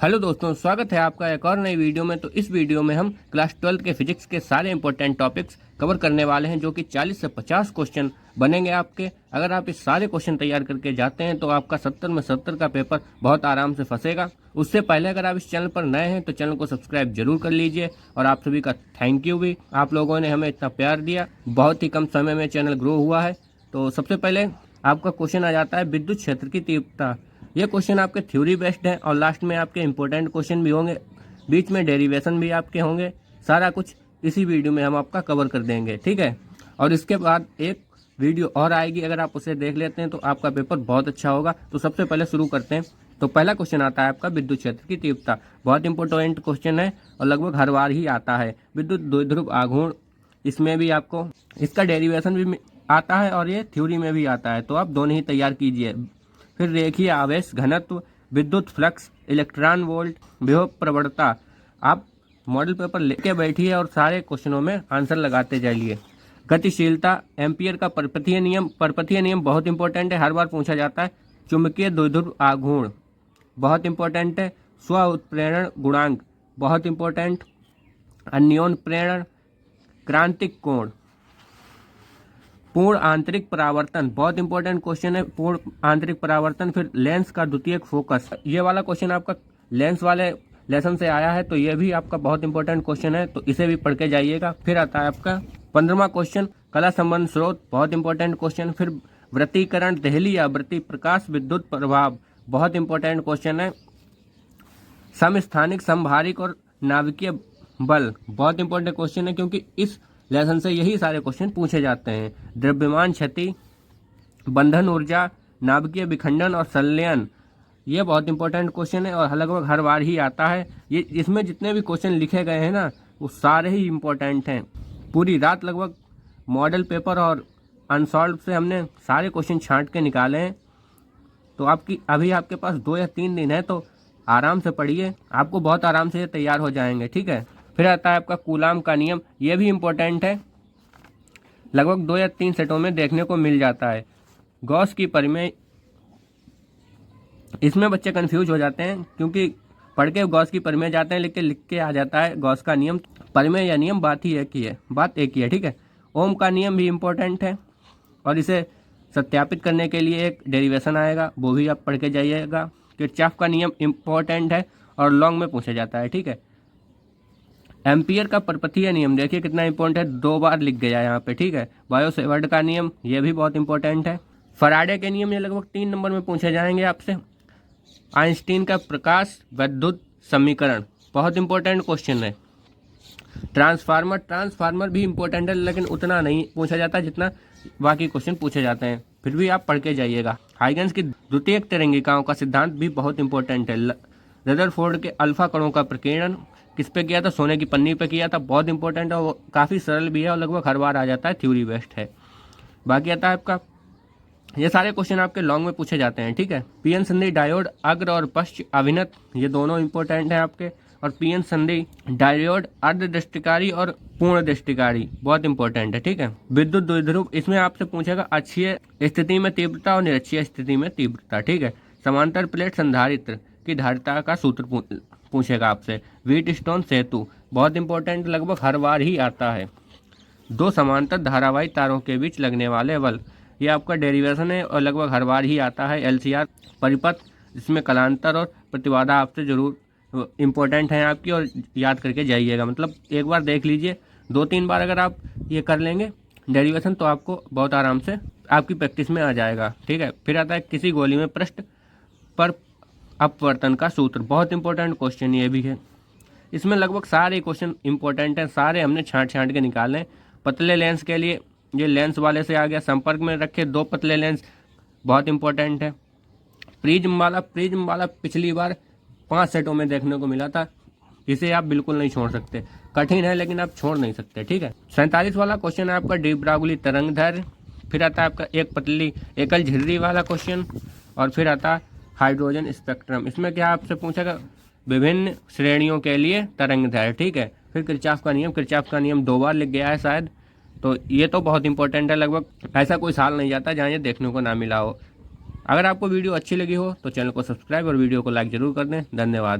Hello दोस्तों, स्वागत है आपका एक और नई वीडियो में। तो इस वीडियो में हम क्लास 12 के फिजिक्स के सारे इंपॉर्टेंट टॉपिक्स कवर करने वाले हैं, जो कि 40 से 50 क्वेश्चन बनेंगे आपके। अगर आप इस सारे क्वेश्चन तैयार करके जाते हैं तो आपका 70 में 70 का पेपर बहुत आराम से फंसेगा। उससे पहले अगर आप इस चैनल पर नए हैं तो चैनल को सब्सक्राइब जरूर कर लीजिए। और आप सभी का थैंक यू भी, आप लोगों ने हमें इतना प्यार दिया। बहुत ही कम समय में चैनल ग्रो हुआ है। तो सबसे पहले आपका क्वेश्चन आ जाता है विद्युत क्षेत्र की तीव्रता। ये क्वेश्चन आपके थ्योरी बेस्ड है और लास्ट में आपके इंपॉर्टेंट क्वेश्चन भी होंगे, बीच में डेरिवेशन भी आपके होंगे। सारा कुछ इसी वीडियो में हम आपका कवर कर देंगे, ठीक है। और इसके बाद एक वीडियो और आएगी, अगर आप उसे देख लेते हैं तो आपका पेपर बहुत अच्छा होगा। तो सबसे पहले शुरू करते हैं। तो पहला क्वेश्चन आता है आपका विद्युत क्षेत्र की तीव्रता। बहुत इंपॉर्टेंट क्वेश्चन है और लगभग हर बार ही आता है। विद्युत द्विध्रुव आघूर्ण, इसमें भी आपको इसका डेरिवेशन भी आता है और ये थ्योरी में भी आता है, तो आप दोनों ही तैयार कीजिए। फिर रेखीय आवेश घनत्व, विद्युत फ्लक्स, इलेक्ट्रॉन वोल्ट, विभव प्रवणता। आप मॉडल पेपर लेके बैठिए और सारे क्वेश्चनों में आंसर लगाते जाइए। गतिशीलता, एम्पियर का परपथीय नियम। परपथीय नियम बहुत इंपॉर्टेंट है, हर बार पूछा जाता है। चुंबकीय द्विध्रुव आघूर्ण बहुत इंपॉर्टेंट है। स्व उत्प्रेरण गुणांक बहुत इंपॉर्टेंट। अन्योन प्रेरण, क्रांतिक कोण, पूर्ण आंतरिक परावर्तन बहुत इंपॉर्टेंट क्वेश्चन है। पूर्ण आंतरिक परावर्तन। फिर लेंस का द्वितीयक फोकस, ये वाला क्वेश्चन आपका लेंस वाले लेसन से आया है, तो ये भी आपका बहुत इंपॉर्टेंट क्वेश्चन है, तो इसे भी पढ़ के जाइएगा। फिर आता है आपका 15वां क्वेश्चन कला संबंध स्रोत, बहुत इंपॉर्टेंट क्वेश्चन। फिर वृत्तीकरण, देहली आवृत्ति, प्रकाश विद्युत प्रभाव, बहुत इंपॉर्टेंट क्वेश्चन है। समस्थानिक, समभारिक और नाभिकीय बल, बहुत इंपॉर्टेंट क्वेश्चन है, क्योंकि इस लेसन से यही सारे क्वेश्चन पूछे जाते हैं। द्रव्यमान क्षति, बंधन ऊर्जा, नाभिकीय विखंडन और संलयन, ये बहुत इंपॉर्टेंट क्वेश्चन है और लगभग हर बार ही आता है। ये इसमें जितने भी क्वेश्चन लिखे गए हैं ना, वो सारे ही इंपॉर्टेंट हैं। पूरी रात लगभग मॉडल पेपर और अनसॉल्व से हमने सारे क्वेश्चन छांट के निकाले हैं। तो अभी आपके पास 2 या 3 दिन है, तो आराम से पढ़िए, आपको बहुत आराम से ये तैयार हो जाएंगे, ठीक है। फिर आता है आपका कूलाम का नियम, ये भी इम्पोर्टेंट है, लगभग 2 या 3 सेटों में देखने को मिल जाता है। गॉस की परिमेय, इसमें बच्चे कंफ्यूज हो जाते हैं, क्योंकि पढ़ के गॉस की परिमेय जाते हैं, लिख के आ जाता है गॉस का नियम। परिमेय या नियम बात ही एक ही है, बात एक ही है, ठीक है। ओम का नियम भी इम्पोर्टेंट है और इसे सत्यापित करने के लिए एक डेरिवेशन आएगा, वो भी आप पढ़ के जाइएगा। किरचॉफ का नियम इम्पोर्टेंट है और लॉन्ग में पूछा जाता है, ठीक है। एम्पियर का परपथीय नियम देखिए कितना इंपॉर्टेंट है, 2 बार लिख गया यहाँ पे, ठीक है। बायो-सेवर्ट का नियम, ये भी बहुत इंपॉर्टेंट है। फराडे के नियम, ये लगभग 3 नंबर में पूछे जाएंगे आपसे। आइंस्टीन का प्रकाश विद्युत समीकरण, बहुत इंपॉर्टेंट क्वेश्चन है। ट्रांसफार्मर भी इंपॉर्टेंट है, लेकिन उतना नहीं पूछा जाता जितना बाकी क्वेश्चन पूछे जाते हैं, फिर भी आप पढ़ के जाइएगा। हाइगन्स की द्वितीयक तरंगिकाओं का सिद्धांत भी बहुत इंपॉर्टेंट है। रदरफोर्ड के अल्फा कणों का प्रकीर्णन किस पे किया था? सोने की पन्नी पे किया था, बहुत इंपॉर्टेंट है, वो काफ़ी सरल भी है और लगभग हर बार आ जाता है, थ्योरी बेस्ड है। बाकी आता है आपका, ये सारे क्वेश्चन आपके लॉन्ग में पूछे जाते हैं, ठीक है। पीएन संधि डायोड अग्र और पश्च अभिनत, ये दोनों इंपॉर्टेंट हैं आपके। और पीएन संधि डायोड अर्धदृष्टिकारी और पूर्ण दृष्टिकारी, बहुत इंपॉर्टेंट है, ठीक है। विद्युत द्विध्रुव, इसमें आपसे पूछेगा अक्षीय स्थिति में तीव्रता और निरक्षीय स्थिति में तीव्रता, ठीक है। समांतर प्लेट संधारित्र की धारिता का सूत्र पूछेगा आपसे। व्हीट स्टोन सेतु, बहुत इंपॉर्टेंट, लगभग हर बार ही आता है। 2 समांतर धारावाही तारों के बीच लगने वाले बल, ये आपका डेरिवेशन है और लगभग हर बार ही आता है। एलसीआर परिपथ, जिसमें कलांतर और प्रतिबाधा आपसे जरूर इंपॉर्टेंट हैं आपकी, और याद करके जाइएगा, मतलब एक बार देख लीजिए, 2-3 बार अगर आप ये कर लेंगे डेरिवेशन, तो आपको बहुत आराम से आपकी प्रैक्टिस में आ जाएगा, ठीक है। फिर आता है किसी गोली में पृष्ठ पर अपवर्तन का सूत्र, बहुत इंपॉर्टेंट क्वेश्चन ये भी है। इसमें लगभग सारे क्वेश्चन इंपॉर्टेंट हैं, सारे हमने छांट के निकाले। पतले लेंस के लिए, ये लेंस वाले से आ गया, संपर्क में रखे 2 पतले लेंस, बहुत इंपॉर्टेंट है। प्रिज्म वाला पिछली बार 5 सेटों में देखने को मिला था, इसे आप बिल्कुल नहीं छोड़ सकते, कठिन है लेकिन आप छोड़ नहीं सकते, ठीक है। 47 वाला क्वेश्चन है आपका डी ब्रागुली तरंग दैर्ध्य। फिर आता है आपका एक पतली एकल झिर्री वाला क्वेश्चन, और फिर आता हाइड्रोजन स्पेक्ट्रम। इसमें क्या आपसे पूछेगा? विभिन्न श्रेणियों के लिए तरंग दैर्ध्य, ठीक है। फिर किरचॉफ का नियम 2 बार लिख गया है शायद, तो ये तो बहुत इंपॉर्टेंट है, लगभग ऐसा कोई साल नहीं जाता जहाँ ये देखने को ना मिला हो। अगर आपको वीडियो अच्छी लगी हो तो चैनल को सब्सक्राइब और वीडियो को लाइक जरूर कर दें। धन्यवाद।